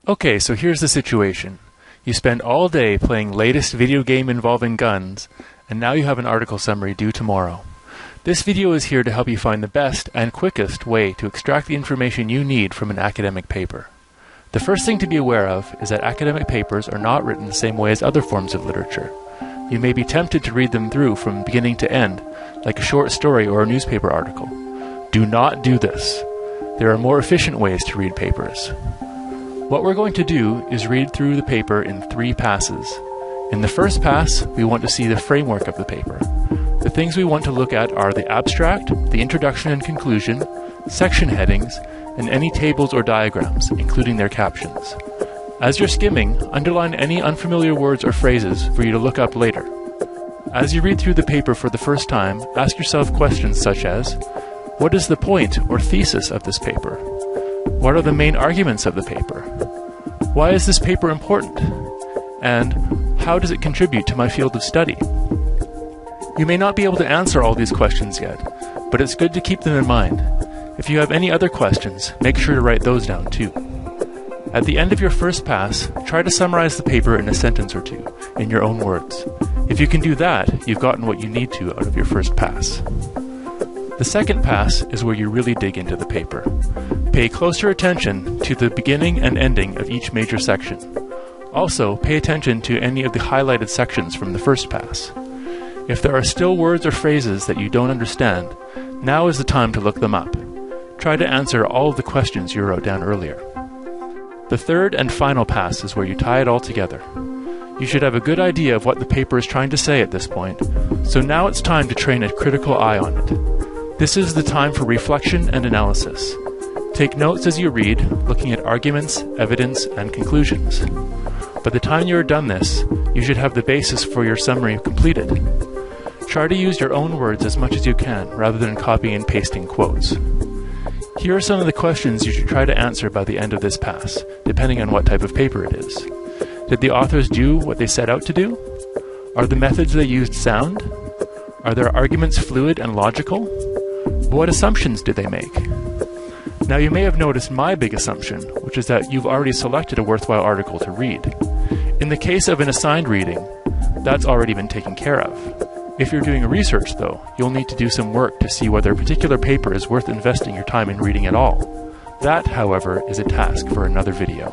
Okay, so here's the situation. You spend all day playing latest video game involving guns, and now you have an article summary due tomorrow. This video is here to help you find the best and quickest way to extract the information you need from an academic paper. The first thing to be aware of is that academic papers are not written the same way as other forms of literature. You may be tempted to read them through from beginning to end, like a short story or a newspaper article. Do not do this. There are more efficient ways to read papers. What we're going to do is read through the paper in 3 passes. In the first pass, we want to see the framework of the paper. The things we want to look at are the abstract, the introduction and conclusion, section headings, and any tables or diagrams, including their captions. As you're skimming, underline any unfamiliar words or phrases for you to look up later. As you read through the paper for the first time, ask yourself questions such as, what is the point or thesis of this paper? What are the main arguments of the paper? Why is this paper important? And how does it contribute to my field of study? You may not be able to answer all these questions yet, but it's good to keep them in mind. If you have any other questions, make sure to write those down too. At the end of your first pass, try to summarize the paper in a sentence or two, in your own words. If you can do that, you've gotten what you need to out of your first pass. The second pass is where you really dig into the paper. Pay closer attention to the beginning and ending of each major section. Also, pay attention to any of the highlighted sections from the first pass. If there are still words or phrases that you don't understand, now is the time to look them up. Try to answer all of the questions you wrote down earlier. The third and final pass is where you tie it all together. You should have a good idea of what the paper is trying to say at this point, so now it's time to train a critical eye on it. This is the time for reflection and analysis. Take notes as you read, looking at arguments, evidence, and conclusions. By the time you are done this, you should have the basis for your summary completed. Try to use your own words as much as you can, rather than copying and pasting quotes. Here are some of the questions you should try to answer by the end of this pass, depending on what type of paper it is. Did the authors do what they set out to do? Are the methods they used sound? Are their arguments fluid and logical? What assumptions did they make? Now you may have noticed my big assumption, which is that you've already selected a worthwhile article to read. In the case of an assigned reading, that's already been taken care of. If you're doing research, though, you'll need to do some work to see whether a particular paper is worth investing your time in reading at all. That, however, is a task for another video.